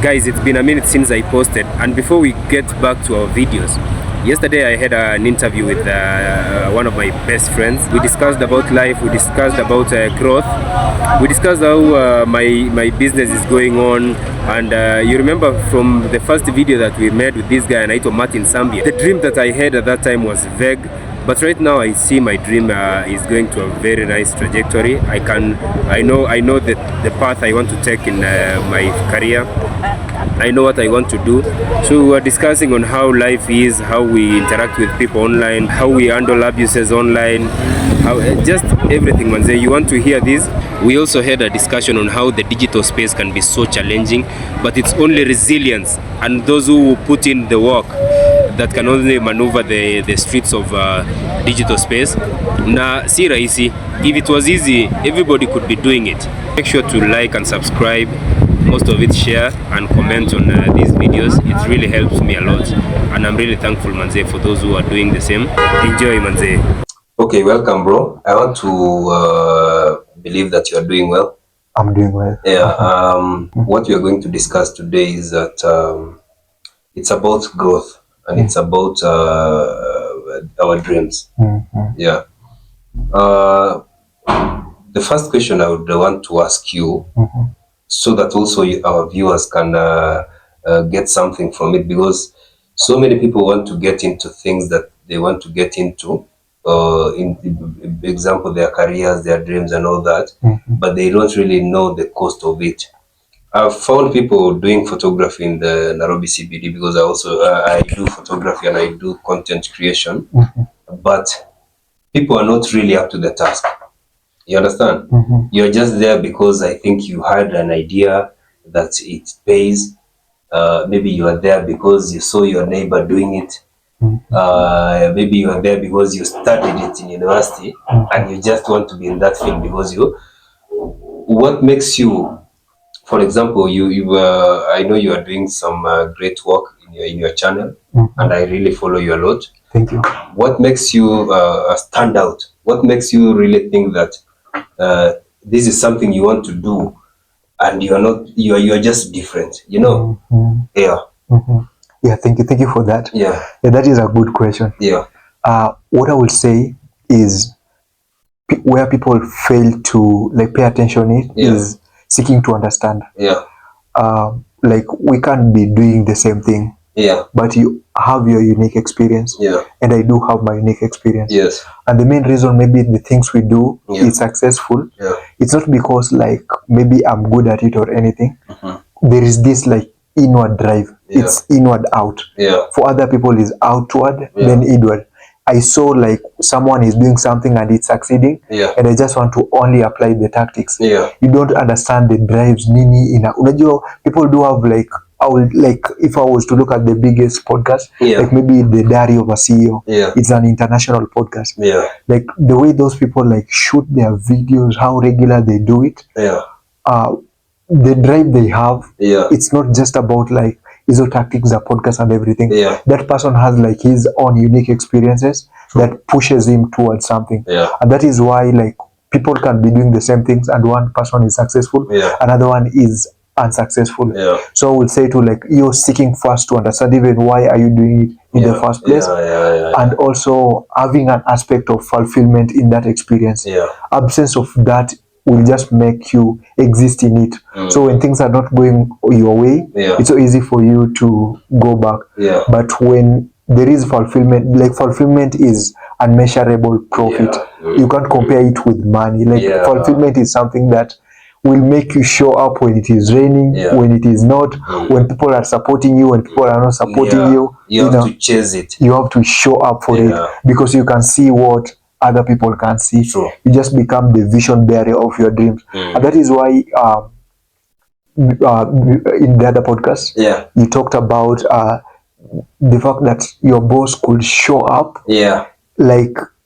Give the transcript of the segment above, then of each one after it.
Guys, it's been a minute since I posted, and before we get back to our videos, yesterday I had an interview with one of my best friends. We discussed about life, we discussed about growth, we discussed how my business is going on, and you remember from the first video that we made with this guy, Naito Martin Sambia, the dream that I had at that time was vague. But right now I see my dream is going to a very nice trajectory. I know that the path I want to take in my career. I know what I want to do. So we're discussing on how life is, how we interact with people online, how we handle abuses online, how just everything, Manze. You want to hear this? We also had a discussion on how the digital space can be so challenging, but it's only resilience and those who put in the work that can only maneuver the streets of digital space. Na si rahisi. If it was easy, everybody could be doing it. Make sure to like and subscribe. Most of it share and comment on these videos. It really helps me a lot, and I'm really thankful, Manze, for those who are doing the same. Enjoy, Manze. Okay, welcome, bro. I want to believe that you are doing well. I'm doing well. Yeah. What we are going to discuss today is that it's about growth and it's about our dreams. Yeah. The first question I would want to ask you, so that also our viewers can get something from it, because so many people want to get into things that they want to get into, in example, their careers, their dreams and all that, but they don't really know the cost of it. I've found people doing photography in the Nairobi CBD because I do photography and I do content creation, but people are not really up to the task. You understand? You're just there because I think you had an idea that it pays. Maybe you are there because you saw your neighbor doing it. Maybe you are there because you studied it in university and you just want to be in that field because what makes you, for example, I know you are doing some great work in your channel, and I really follow you a lot. Thank you. What makes you stand out? What makes you really think that this is something you want to do, and you're just different, you know? Yeah. Yeah, thank you for that. Yeah, that is a good question. yeah, what I would say is where people fail to pay attention is seeking to understand. yeah, We can't be doing the same thing, yeah, but you have your unique experience, yeah, and I do have my unique experience. yes, And the main reason maybe the things we do is successful, yeah, it's not because maybe I'm good at it or anything. There is this inward drive. It's inward out. yeah, For other people is outward, then inward. I saw someone is doing something and it's succeeding, and I just want to only apply the tactics. yeah, You don't understand the drives nini unajua people do have if I was to look at the biggest podcast, maybe the Diary of a CEO, it's an international podcast. The way those people shoot their videos, how regular they do it, the drive they have, it's not just about hizo tactics, the podcast and everything. That person has his own unique experiences that pushes him towards something. And that is why people can be doing the same things, and one person is successful, another one is unsuccessful. So I would say to you're seeking first to understand even why are you doing it in the first place, and also having an aspect of fulfillment in that experience. Absence of that will just make you exist in it. So when things are not going your way, it's so easy for you to go back. But when there is fulfillment, fulfillment is unmeasurable profit. You can't compare it with money. Fulfillment is something that will make you show up when it is raining, when it is not, when people are supporting you, when people are not supporting you. You have to chase it. You have to show up for it, because you can see what other people can't see. You just become the vision bearer of your dreams. And that is why in the other podcast, you talked about the fact that your boss could show up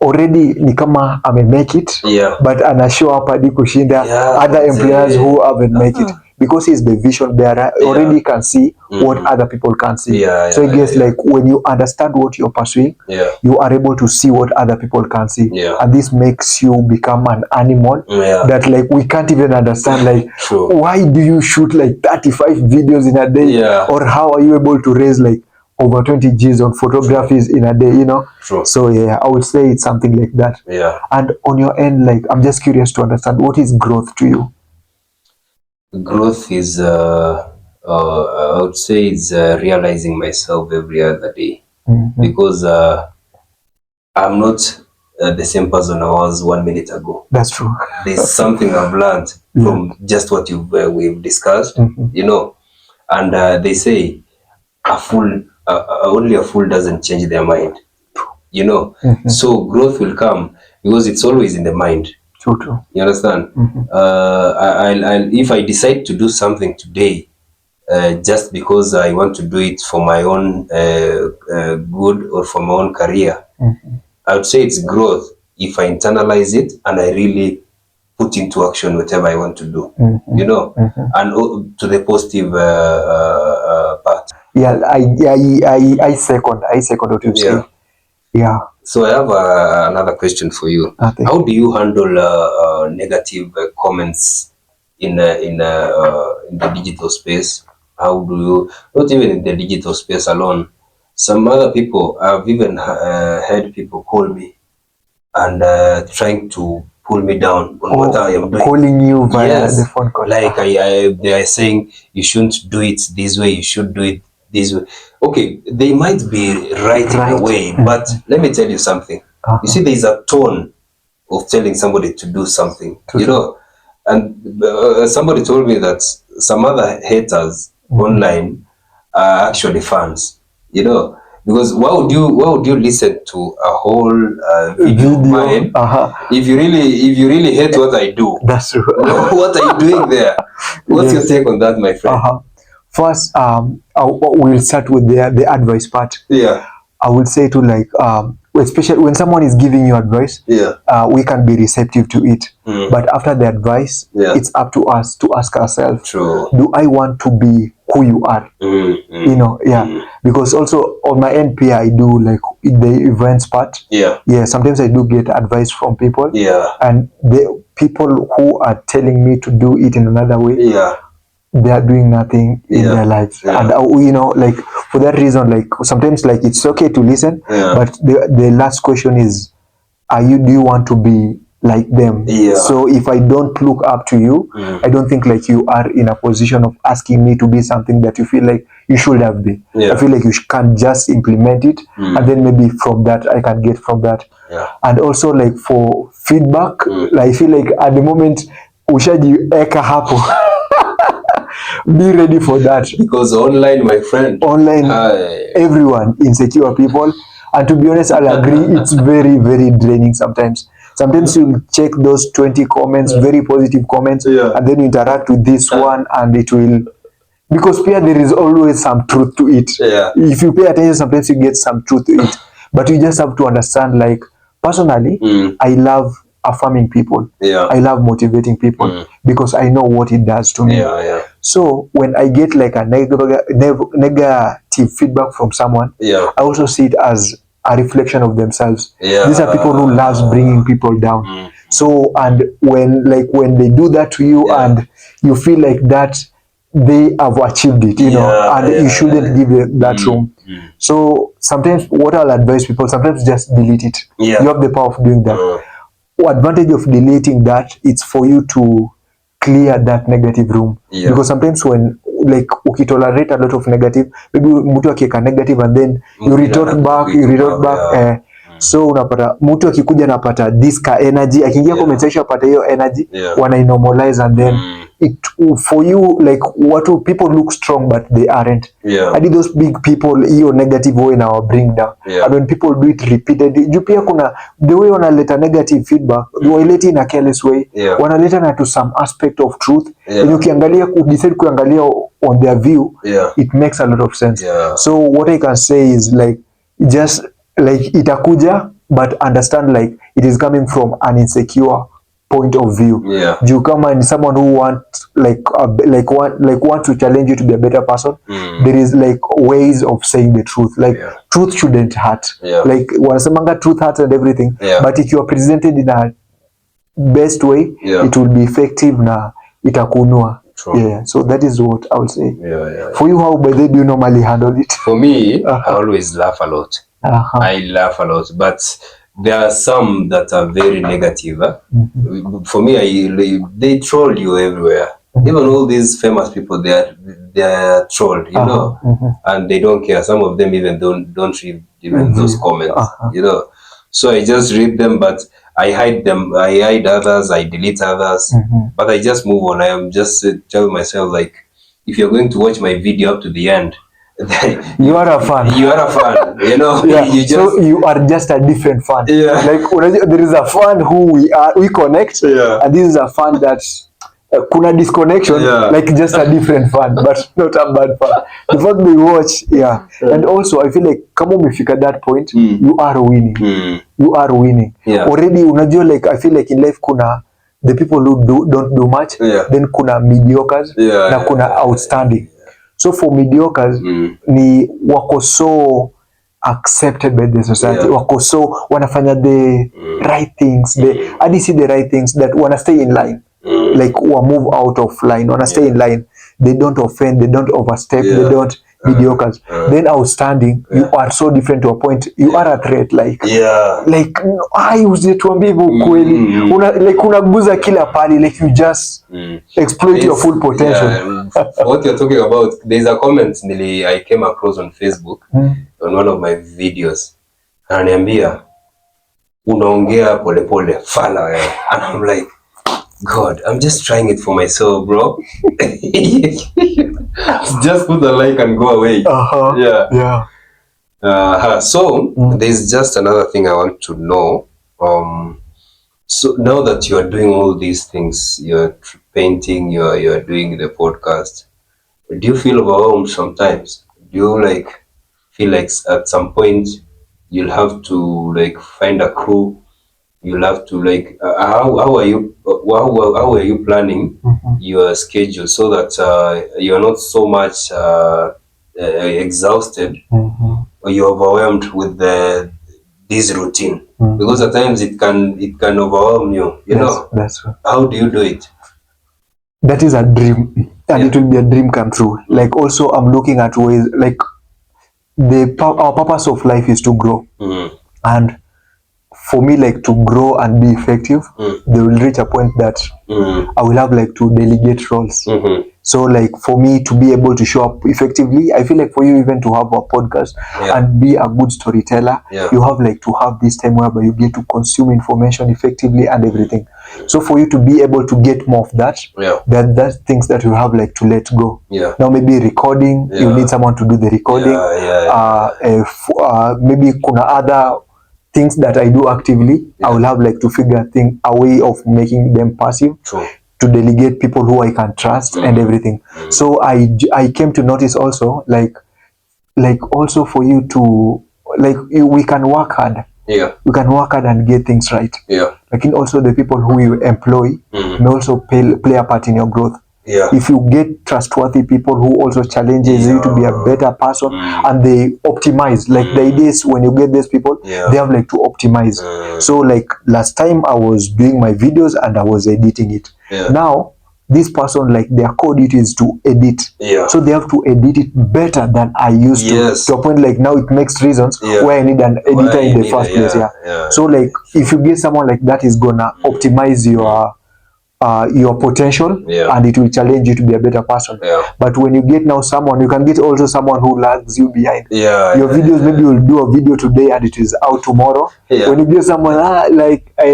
already ni kama make it, but ana show up hadi kushinda other employers who haven't make it, because he's the vision bearer, already can see what other people can't see. So I guess like when you understand what you're pursuing, you are able to see what other people can't see. And this makes you become an animal that like we can't even understand, like why do you shoot like 35 videos in a day? Or how are you able to raise like over 20 G's on photographies in a day, you know? So yeah, I would say it's something like that. And on your end, like I'm just curious to understand, what is growth to you? Growth is I would say it's realizing myself every other day. Because I'm not the same person I was 1 minute ago. That's true. There's something I've learned from just what we've discussed, you know. And they say a fool, only a fool doesn't change their mind, you know. So growth will come because it's always in the mind. True. You understand? If I decide to do something today, just because I want to do it for my own good or for my own career, I would say it's growth if I internalize it and I really put into action whatever I want to do, you know, and to the positive part. Yeah, I second what you say. Yeah. So I have another question for you. How do you handle negative comments in the digital space? How do you, not even in the digital space alone, some other people, I've even heard people call me and trying to pull me down on what I am doing. Calling you via the phone call. Like they are saying you shouldn't do it this way, you should do it this way. Okay, they might be right in a way, but let me tell you something. You see, there is a tone of telling somebody to do something, you know. And somebody told me that some other haters online are actually fans, you know. Because why would you listen to a whole video of mine if you really hate what I do? That's true. What are you doing there? What's your take on that, my friend? First, we'll start with the advice part. I would say to like especially when someone is giving you advice, we can be receptive to it. But after the advice, it's up to us to ask ourselves, do I want to be who you are? You know, because also on my NP I do like the events part. Sometimes I do get advice from people, and the people who are telling me to do it in another way, they are doing nothing in their lives. And you know, like for that reason, like sometimes like it's okay to listen, but the last question is, do you want to be like them? So if I don't look up to you, I don't think like you are in a position of asking me to be something that you feel like you should have been. I feel like you can just implement it, and then maybe from that I can get from that. And also like for feedback, like I feel like at the moment ushajiweka hapo. Be ready for that, because online, my friend, everyone insecure people, and to be honest, I'll agree, it's very, very draining sometimes. Sometimes you'll check those 20 comments, very positive comments, and then you interact with this one, and it will, because there is always some truth to it. If you pay attention, sometimes you get some truth to it. But you just have to understand, like, personally, I love affirming people. I love motivating people because I know what it does to me. So when I get like a negative feedback from someone, I also see it as a reflection of themselves. These are people who loves bringing people down. So, and when they do that to you, and you feel like that they have achieved it, you know, and you shouldn't give that room. So sometimes what I'll advise people, sometimes just delete it. You have the power of doing that. Advantage of deleting that, it's for you to clear that negative room, because sometimes when like ukitolerate a lot of negative, maybe mtu akiweka negative and then you retort back, so unapata mtu akikuja napata this ka energy, akiingia comment section apata hiyo energy, wana normalize, and then it for you, like what people look strong but they aren't. And those big people, hiyo negative way now bring down. And when people do it repeatedly, you pia kuna the way wanaleta negative feedback, waileti in a careless way, wanaleta na to some aspect of truth, and ukiangalia decide kuangalia on their view, it makes a lot of sense. So what I can say is like, just like itakuja, but understand like it is coming from an insecure point of view. You come and someone who want to challenge you to be a better person. There is like ways of saying the truth. Like truth shouldn't hurt. Like wanasemanga truth hurts and everything. But if you are presented in a best way, it will be effective na itakunua. Yeah, so that is what I would say. For you, how by the way do you normally handle it? For me, I always laugh a lot. I laugh a lot, but there are some that are very negative. For me, they troll you everywhere. Even all these famous people, they are trolled, you know, and they don't care. Some of them even don't read even those comments, you know. So I just read them, but I hide them. I hide others. I delete others. But I just move on. I am just telling myself, like, if you're going to watch my video up to the end, you are a fan. You are a fan, you know. So you are just a different fan. Like there is a fan who we connect, and this is a fan that kuna disconnection, like just a different fan, but not a bad fan. The fact they watch, and also I feel like kama umefika that point, you are winning. You are winning already. Unajua, like I feel like in life kuna the people who don't do much, then kuna mediocres, na kuna outstanding. So for mediocres, ni wako so accepted by the society, wako so wanafanya the right things, hadi see the right things that wanna stay in line. Like move out of line, wanna stay in line. They don't offend, they don't overstep, they don't mediocres. Then outstanding, you are so different to a point. You are a threat, like usituambie hivyo kweli. Like unaguza kila pali, like you just exploit your full potential. What you're talking about, there's a comment I came across on Facebook on one of my videos. Ananiambia unaongea polepole fala wewe. And I'm like, God, I'm just trying it for myself, bro. Just put the like and go away. So there's just another thing I want to know. So now that you are doing all these things, you're painting, you're doing the podcast, do you feel overwhelmed sometimes? Do you feel like at some point you'll have to find a crew? You'll have to how are you planning your schedule so that you're not so much exhausted or you're overwhelmed with this routine? Because at times it can overwhelm you. You know. That's right. How do you do it? That is a dream, and it will be a dream come true. Like also, I'm looking at ways like our purpose of life is to grow, and for me, like to grow and be effective, they will reach a point that I will have to delegate roles. So for me to be able to show up effectively, I feel like for you even to have a podcast and be a good storyteller, you have to have this time whereby you get to consume information effectively and everything. So for you to be able to get more of that, that's things that you have to let go. Now maybe recording, you need someone to do the recording. Maybe kuna other things that I do actively, I will have to figure a way of making them passive. To delegate people who I can trust and everything. So I came to notice also also for you to we can work hard. We can work hard and get things right. Also the people who you employ may also play a part in your growth. If you get trustworthy people who also challenges you to be a better person and they optimize, the idea is when you get these people, they have to optimize. So last time I was doing my videos and I was editing it. Now this person their core duty is to edit. So they have to edit it better than I used to a point now it makes reasons why I need an editor in the first place. So if you get someone that is gonna optimize your potential and it will challenge you to be a better person. But when you get now someone, you can get also someone who lags you behind. Your videos, maybe you'll do a video today and it is out tomorrow. When you get someone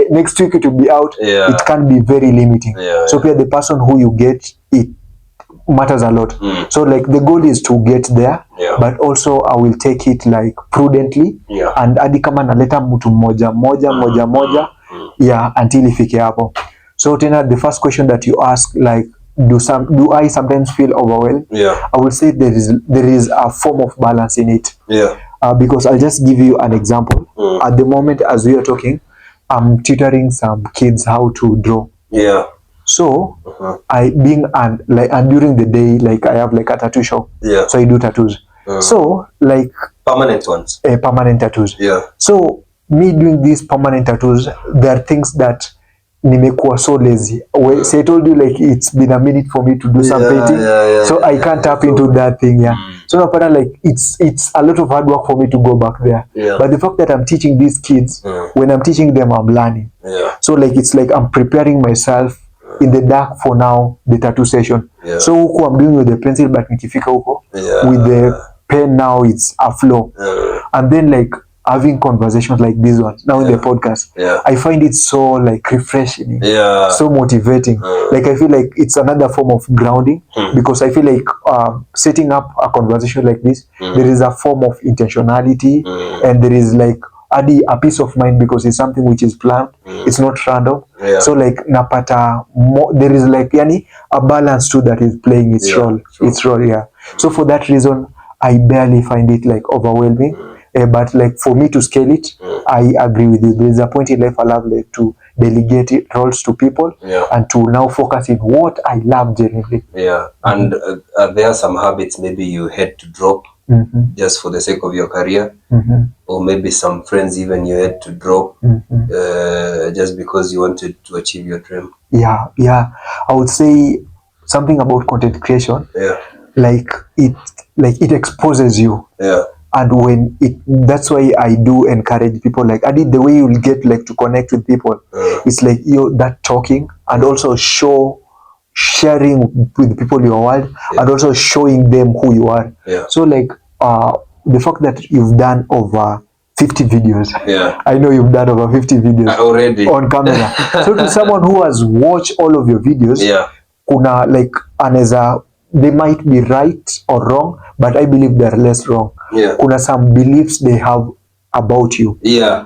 next week it will be out, it can be very limiting. So the person who you get, it matters a lot. So the goal is to get there, but also I will take it prudently and adi kama naleta mtu moja until ifike hapo. So Tena, the first question that you ask, do I sometimes feel overwhelmed? I will say there is a form of balance in it. Because I'll just give you an example. At the moment as we are talking, I'm tutoring some kids how to draw. Yeah. So I being and during the day, like I have like a tattoo shop. Yeah. So I do tattoos. So like permanent ones. Permanent tattoos. Yeah. So me doing these permanent tattoos, there are things that nimekuwa so lazy. So I told you like it's been a minute for me to do some painting. So I can't tap into that thing. Yeah. So napata like it's a lot of hard work for me to go back there. Yeah. But the fact that I'm teaching these kids, when I'm teaching them, I'm learning. Yeah. So like it's like I'm preparing myself in the dark for now, the tattoo session. Yeah. So huko I'm doing with the pencil, but nikifika huko with the pen now it's a flow. And then like having conversations like this one now in the podcast, I find it so like refreshing, so motivating. Like I feel like it's another form of grounding because I feel like setting up a conversation like this, there is a form of intentionality and there is like a peace of mind because it's something which is planned. It's not random. So like napata there is like yani a balance too that is playing its role. Its role, yeah. So for that reason, I barely find it like overwhelming. But like for me to scale it, I agree with you. There is a point in life I love like to delegate it, roles to people and to now focus in what I love genuinely. Yeah, and there are some habits maybe you had to drop just for the sake of your career, or maybe some friends even you had to drop just because you wanted to achieve your dream. Yeah, I would say something about content creation. Like it exposes you. And when that's why I do encourage people, like I did the way you'll get like to connect with people. It's like you that talking and also sharing with people your world and also showing them who you are. So like the fact that you've done over 50 videos. I know you've done over 50 videos already on camera. So to someone who has watched all of your videos, kuna like aneza, they might be right or wrong, but I believe they're less wrong. Kuna some beliefs they have about you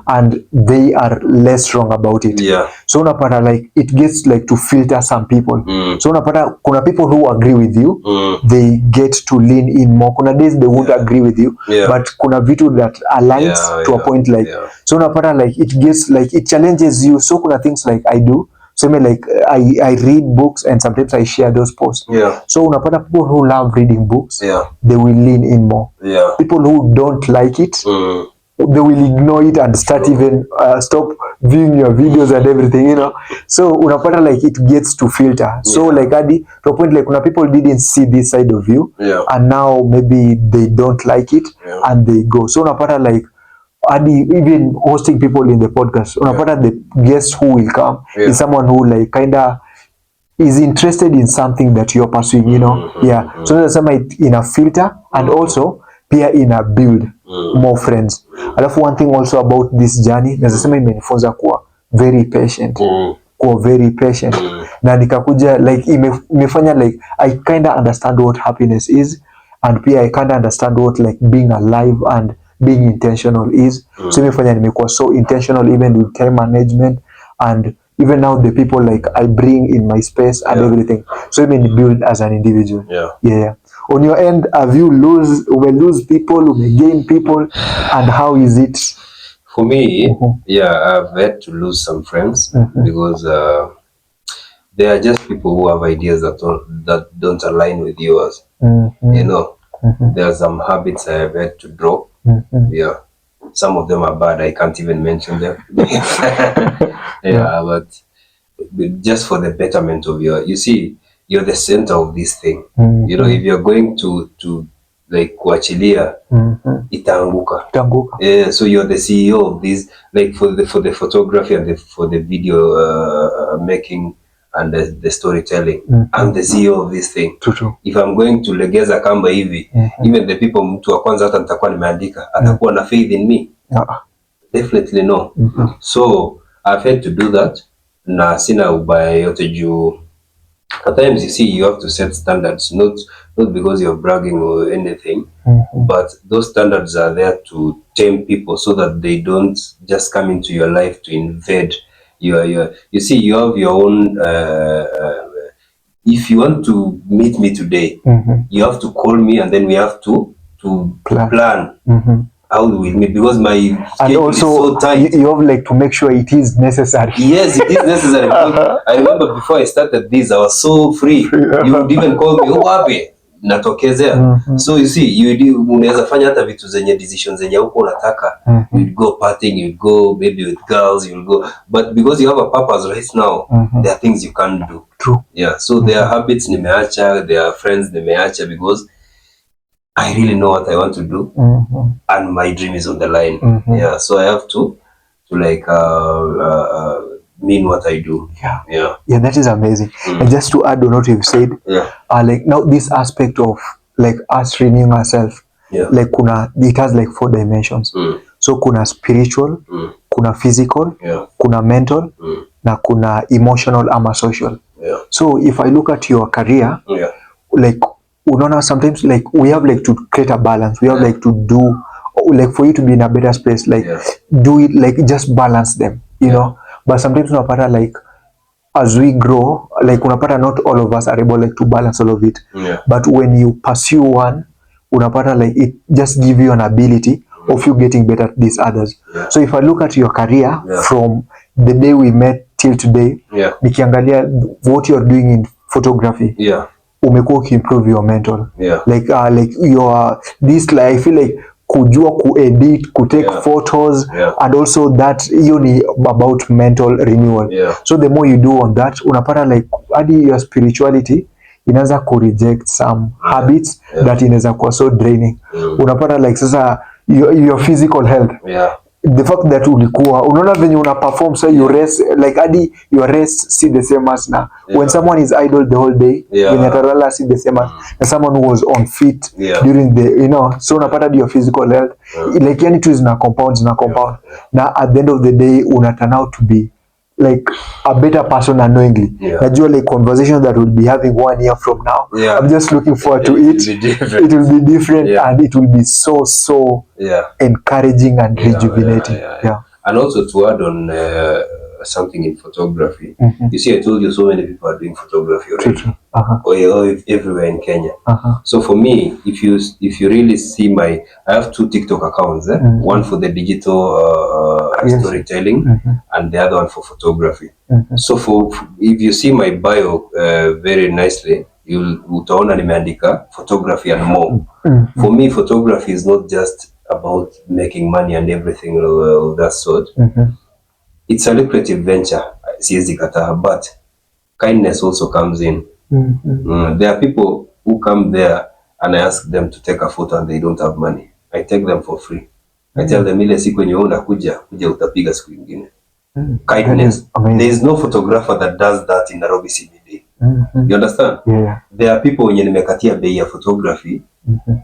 and they are less wrong about it. So unapata like it gets like to filter some people. So unapata kuna people who agree with you, they get to lean in more. Kuna days they won't agree with you, but kuna vitu that aligns to a point like so unapata like it gets like it challenges you. So kuna things like I do. So like I read books and sometimes I share those posts. So unapata people who love reading books, they will lean in more. People who don't like it, they will ignore it and start even stop viewing your videos and everything, you know. So unapata like it gets to filter. So like adi to a point like kuna people didn't see this side of you and now maybe they don't like it and they go. So unapata like even hosting people in the podcast, unapata the guest who will come is someone who like kinda is interested in something that you're pursuing, you know. So nasema it in a filter and also pia in a build more friends. Alafu one thing also about this journey nasema imenifunza kuwa very patient. Kuwa very patient. Na nikakuja like imefanya like I kinda understand what happiness is and pia I kinda understand what like being alive and being intentional is. So imefanya nimekuwa so intentional even with time management and even now the people like I bring in my space and everything. So even build as an individual. On your end, have you lose people, gain people, and how is it? For me, I've had to lose some friends because they are just people who have ideas that don't align with yours. You know, there are some habits I have had to drop. Some of them are bad. I can't even mention them. But just for the betterment of you see, you're the center of this thing. You know, if you're going to like kuachilia, itaanguka. So you're the CEO of this, like for the photography and for the video making and the storytelling. I'm the CEO of this thing. True. If I'm going to legeza kamba hivi, even the people mtu wa kwanza hata nitakuwa nimeandika atakuwa na faith in me. Definitely no. So I've had to do that. Na sina ubaya yote juu at times you see you have to set standards, not because you're bragging or anything, but those standards are there to tame people so that they don't just come into your life to invade your you see, you have your own if you want to meet me today, you have to call me and then we have to plan. how will we meet? Because my schedule is so tight. You have like to make sure it is necessary. Yes, it is necessary. I remember before I started this, I was so free. You would even call me, oh, wapi natokezea. So you see, unaweza fanya hata vitu zenye decisions zenye huko unataka. You'd go partying, you'd go maybe with girls, you'll go. But because you have a purpose right now, there are things you can't do. True. Yeah. So there are habits nimeacha, there are friends nimeacha because I really know what I want to do, and my dream is on the line. Yeah. So I have to like mean what I do. Yeah. That is amazing. And just to add on what you've said, like now this aspect of like us renewing ourselves, like it has like 4 dimensions. So kuna spiritual, kuna physical, kuna mental, na kuna emotional ama social. So if I look at your career, like unaona sometimes like we have like to create a balance. We have like to do like for you to be in a better space, like do it like just balance them, you know. But sometimes unapata like as we grow, like unapata not all of us are able like to balance all of it. But when you pursue one, unapata like it just give you an ability of you getting better at these others. So if I look at your career from the day we met till today, nikiangalia what you're doing in photography, umekuwa ukiimprove your mental, like your this like I feel like kujua kuedit, kutake photos, and also that hiyo ni about mental renewal. So the more you do on that, unapata like hadi your spirituality inaanza ku reject some habits that inaweza kuwa so draining. Unapata like sasa your physical health, the fact that ulikuwa unaona venye una perform, so you rest like hadi your rest see the same as na when someone is idle the whole day, when atalala see the same as someone who was on fit during the, you know. So unapata your physical health like yani tu zina compound na at the end of the day una turn out to be like a better person unknowingly. Najua like conversation that we'll be having 1 year from now, I'm just looking forward to it. It will be different and it will be so encouraging and rejuvenating. And also to add on something in photography, you see, I told you so many people are doing photography already. Or everywhere in Kenya. So for me, if you really see I have 2 TikTok accounts, one for the digital storytelling, and the other one for photography. So if you see my bio very nicely, utaona nimeandika photography and more. For me, photography is not just about making money and everything of that sort. It's a lucrative venture, siwezi kataa, but kindness also comes in. There are people who come there and I ask them to take a photo and they don't have money. I take them for free. I tell them ile siku yenye unakuja utapiga siku nyingine. Kindness. There is no photographer that does that in Nairobi CBD. You understand? There are people wenye nimekatia bei ya photography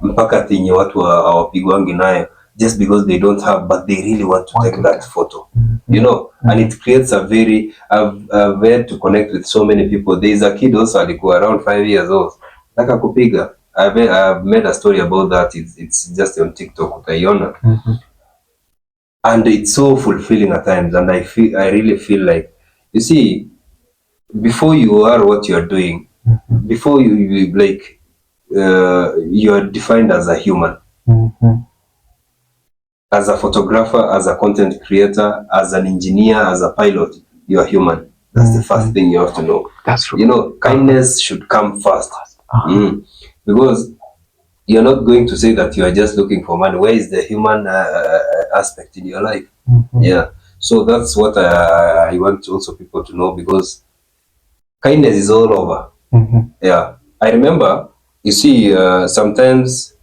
mpaka tinye watu hawapigwangi nayo just because they don't have, but they really want to take that photo. You know, and it creates a very I've had to connect with so many people. There is a kid also alikuwa around 5 years old. Nataka kupiga. I've made a story about that. It's just on TikTok, utaiona. And it's so fulfilling at times, and I really feel like, you see, before you are what you are doing, before you like you are defined as a human. As a photographer, as a content creator, as an engineer, as a pilot, you are human. That's the first thing you have to know. That's true. You know, kindness should come first. Because you're not going to say that you are just looking for money. Where is the human aspect in your life? So that's what I want also people to know, because kindness is all over. I remember, you see, sometimes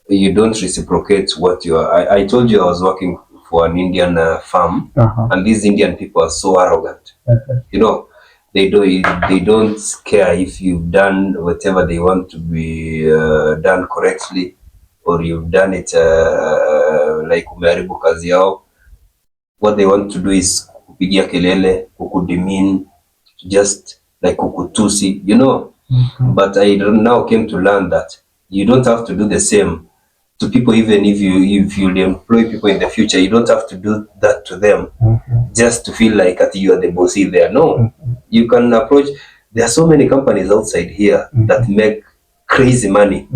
you don't reciprocate what you are. I told you I was working for an Indian farm, and these Indian people are so arrogant. You know, they don't care if you've done whatever they want to be done correctly, or you've done it like umeharibu kazi yao. What they want to do is kupigia kelele, kukudemean, just like kukutusi, you know. But I now came to learn that you don't have to do the same to people. Even if you employ people in the future, you don't have to do that to them just to feel like that you are the bossy there. No, you can approach. There are so many companies outside here that make crazy money,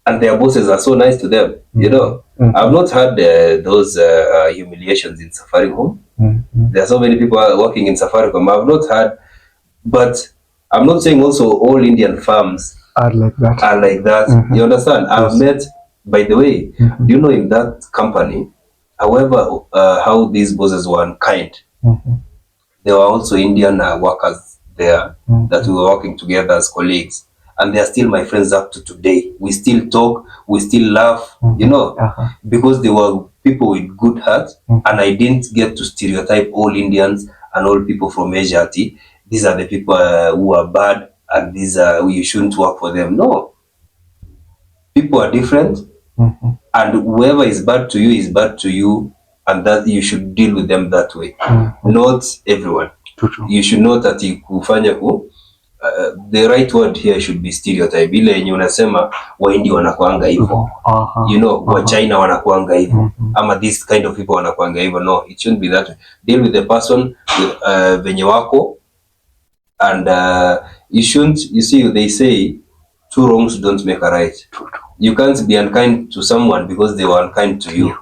and their bosses are so nice to them. You know, I've not had those humiliations in Safaricom. There are so many people working in Safaricom. I've not had, but I'm not saying also all Indian firms are like that. You understand? I've met, by the way, do you know in that company, however, how these bosses were unkind, there were also Indian workers there that we were working together as colleagues. And they are still my friends up to today. We still talk, we still laugh, you know, because they were people with good hearts. And I didn't get to stereotype all Indians and all people from Asia. These are the people who are bad and these are, you shouldn't work for them. No, people are different. And whoever is bad to you is bad to you, and that you should deal with them that way. Not everyone. You should know that kufanya the right word here should be stereotype. Ile yenye unasema Wahindi wanakuanga hivyo. You know, wa China wanakuanga hivyo. Ama this kind of people wanakuanga hivyo. No, it shouldn't be that way. Deal with the person venye wako, and you shouldn't, you see, they say two wrongs don't make a right. You can't be unkind to someone because they were unkind to you.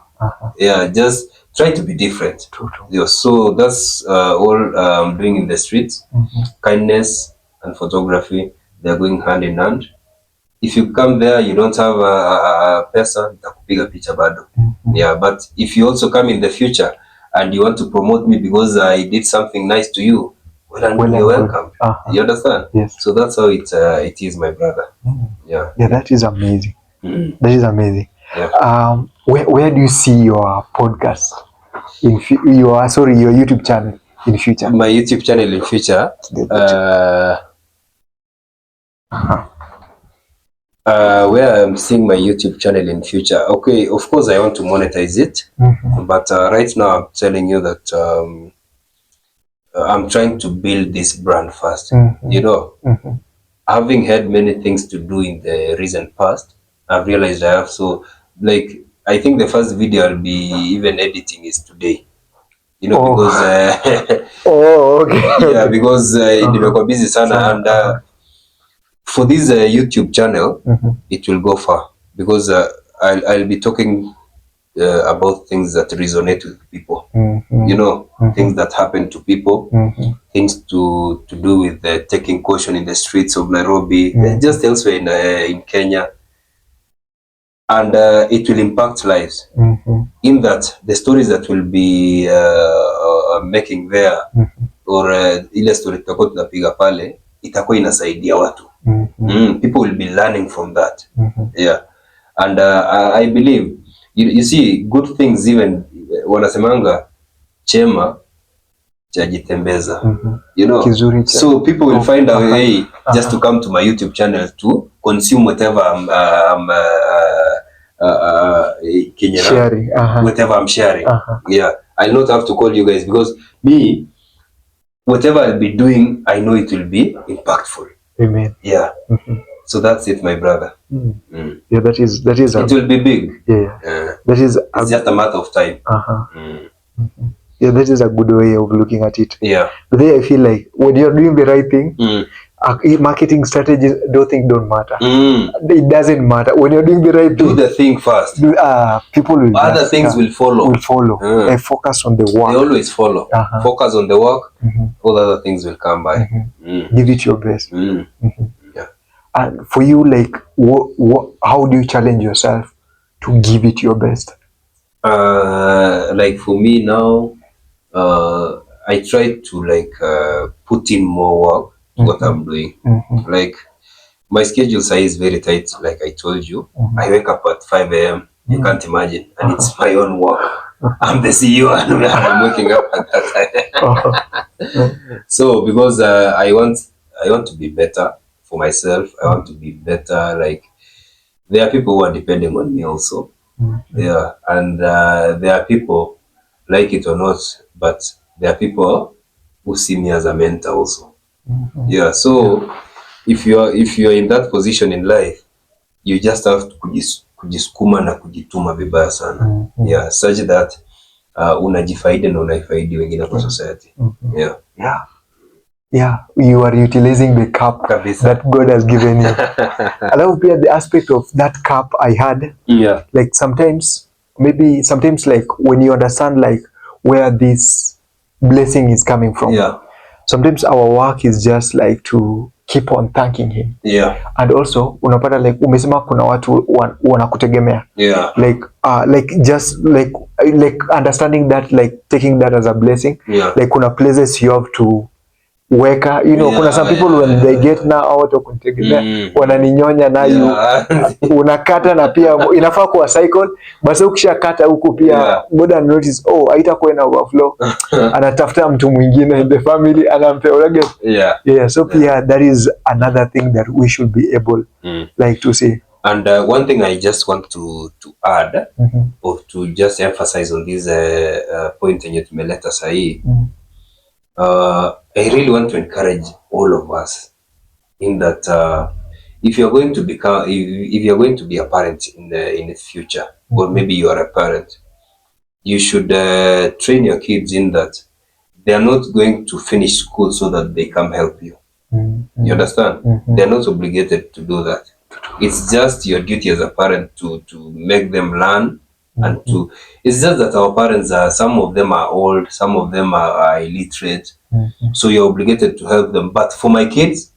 Yeah, just try to be different. Yeah, so that's all I'm doing in the streets. Kindness and photography, they're going hand in hand. If you come there, you don't have a pesa, nitakupiga picha bado. Yeah, but if you also come in the future and you want to promote me because I did something nice to you, well, you're welcome. You understand? Yes. So that's how it is, my brother. Yeah. Yeah, that is amazing. That is amazing. Yeah. Where do you see your podcast in your YouTube channel in future? My YouTube channel in future, where I'm seeing my YouTube channel in future. Okay, of course I want to monetize it, but right now I'm telling you that I'm trying to build this brand first. You know, having had many things to do in the recent past, I've realized I have, so like I think the first video I'll be even editing is today. You know, because okay. Yeah, because nimekuwa busy sana, and for this YouTube channel, it will go far because I'll be talking about things that resonate with people. You know, things that happen to people, things to do with taking caution in the streets of Nairobi, just elsewhere in Kenya. And it will impact lives. In that, the stories that will be making there, or ile story tutakuwa tunapiga pale, itakuwa inasaidia watu. People will be learning from that. Yeah. And I believe, you see, good things even, wanasemanga, chema, chajitembeza. You know, so people will find a way just to come to my YouTube channel to consume whatever I'm sharing, whatever I'm sharing. Yeah, I'll not have to call you guys because me, whatever I'll be doing, I know it will be impactful. Amen. Yeah. So that's it, my brother. Yeah, that is. It will be big. Yeah. That is. It's just a matter of time. Yeah, that is a good way of looking at it. Yeah. But then I feel like when you're doing the right thing, marketing strategies don't matter. It doesn't matter. When you're doing the right thing, do the thing first. People will. Other things will follow. And focus on the work. They always follow. Focus on the work. All other things will come by. Give it your best. Yeah. And for you, like, how do you challenge yourself to give it your best? Like for me now, I try to like put in more work to what I'm doing. Like my schedule size is very tight. Like I told you, I wake up at 5 a.m. You can't imagine, and it's my own work. I'm the CEO, and I'm waking up at that time. So because I want to be better for myself. I want to be better. Like there are people who are depending on me also. Yeah, and there are people, like it or not, but there are people who see me as a mentor also. Yeah, so if you're in that position in life, you just have to kujisukuma na kujituma vibaya sana. Yeah, such that unajifaidi na unaifaidi wengine kwa society. Yeah. yeah, you are utilizing the cup Kabisa. that God has given you. Alafu pia the aspect of that cup I had, Yeah. like sometimes like when you understand like where this blessing is coming from, Yeah. sometimes our work is just like to keep on thanking him. Yeah. And also unapata like umesema kuna watu wanakutegemea. Yeah. Like just like understanding that, like taking that as a blessing. Yeah. Like kuna places you have to weka, you know, kuna some people when they get now out of kunitegemea wananinyonya na unakata na pia inafaa kuwa cycle, but ukishakata huku pia God and notice, oh, haitakuwa na overflow anatafuta mtu mwingine in the family anampea urage. So pia that is another thing that we should be able like to say. And one thing I just want to add or to just emphasize on this point yenye tumeleta sahi, I really want to encourage all of us in that if you're going to become, if you're going to be a parent in the future, or maybe you are a parent, you should train your kids in that they are not going to finish school so that they come help you. You understand? They're not obligated to do that. It's just your duty as a parent to make them learn and to. It's just that our parents are, some of them are old, some of them are illiterate, so you're obligated to help them. But for my kids,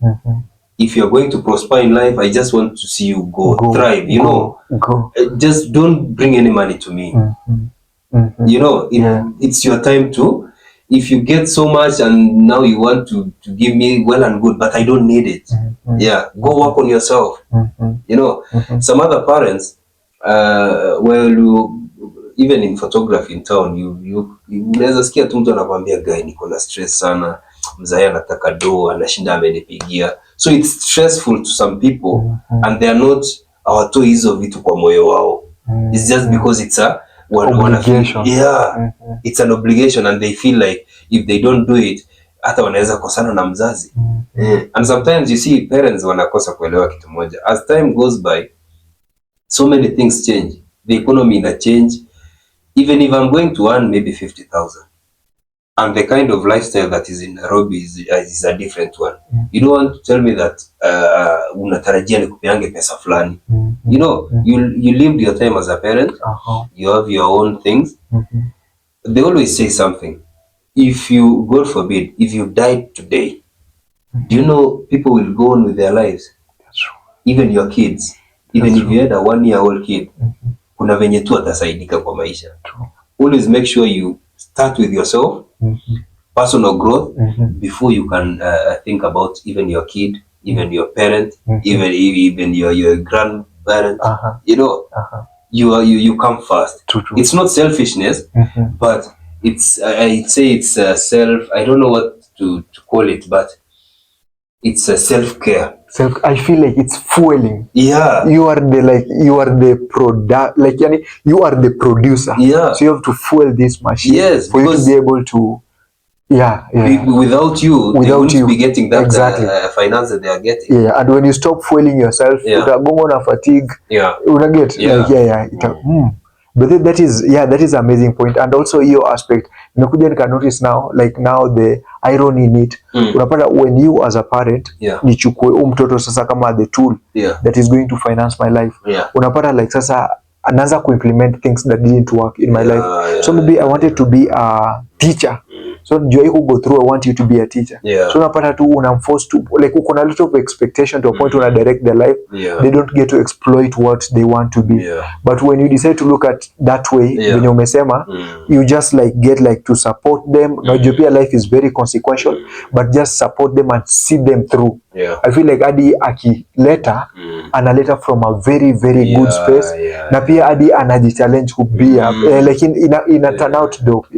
if you're going to prosper in life, I just want to see you go thrive. You know, just don't bring any money to me. You know, it's your time to. If you get so much and now you want to give me, well and good, but I don't need it. Go work on yourself. You know, some other parents, even in photography in town, unaweza sikia tu mtu anakuambia guy, niko na stress sana, mzae anataka do, anashinda amenipigia. So it's stressful to some people and they are not hawatoi hizo vitu kwa moyo wao. It's just because it's a obligation. It's an obligation and they feel like if they don't do it hata wanaweza kosana na mzazi. And sometimes you see parents wanakosa kuelewa kitu moja. As time goes by, so many things change. The economy ina change. Even if I'm going to earn maybe 50,000 and the kind of lifestyle that is in Nairobi is a different one. You don't want to tell me that unatarajia nikupeange pesa fulani. You know, you lived your time as a parent. You have your own things. They always say something. If you, God forbid, if you died today, do you know people will go on with their lives? Even your kids. Even if you had a 1-year-old kid, kuna venye tu atasaidika kwa maisha. Always make sure you start with yourself, personal growth, before you can think about even your kid, even your parent, even your grandparent. You know, you come first. It's not selfishness, but it's I'd say it's self. I don't know what to call it, but it's a self-care. I feel like it's fueling. You are the product, like you are the producer. So you have to fuel this machine for you to be able to without you they wouldn't be getting that finance that they are getting. And when you stop fueling yourself, utagonga na fatigue. But that is amazing point. And also your aspect nimekuja nika notice now, like now the irony in it, unapata when you as a parent nichukue mtoto sasa kama the tool that is going to finance my life, unapata like sasa anaanza kuimplement things that didn't work in my life. So maybe I wanted to be a teacher. So juu you go through, I want you to be a teacher. So unapata tu unamforce to, like uko na lot of expectation to a point una direct their life. They don't get to exploit what they want to be. But when you decide to look at that way, when you umesema, you just like get like to support them. Now pia life is very consequential, but just support them and see them through. I feel like Adi akileta analeta from a very very good space. Na pia Adi anajichallenge kubia like in a turn out dope.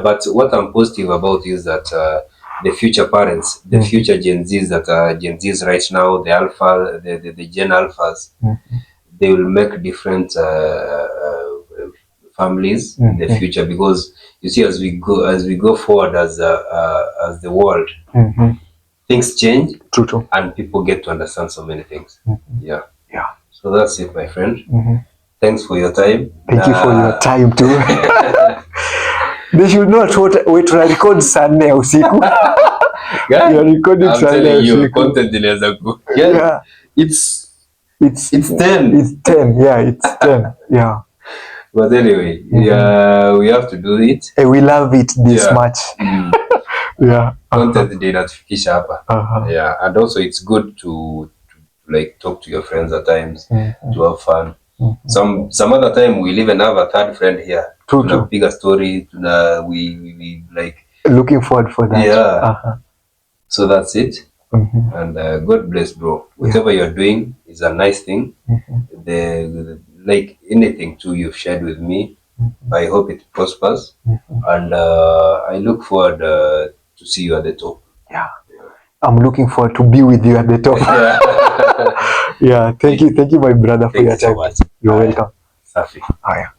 But what I'm positive about is that the future parents, the future Gen Zs that are Gen Zs right now, the Alpha, the Gen Alphas, they will make different families in the future, because you see, as we go forward as the world, things change, and people get to understand so many things. So that's it, my friend. Thanks for your time. Thank you for your time too. They should not wait to record Sunday usiku. Guy, We are recording I'm telling Sunday you, usiku. content inaweza ku. Yeah. It's 10. It's 10. Yeah, it's 10. Yeah. But anyway, we have to do it. We love it this much. Yeah. Content ndio inatufikisha hapa. Yeah, and also it's good to like talk to your friends at times, to have fun. Some other time we'll even have a third friend here. True. Bigger story. We like looking forward for that. Yeah. So that's it. And God bless, bro. Whatever you're doing is a nice thing. The like anything too you've shared with me. I hope it prospers, and I look forward to see you at the top. Yeah, I'm looking forward to be with you at the top. Yeah, thank you, my brother, for your time. So much. You're welcome. Safi. Haya.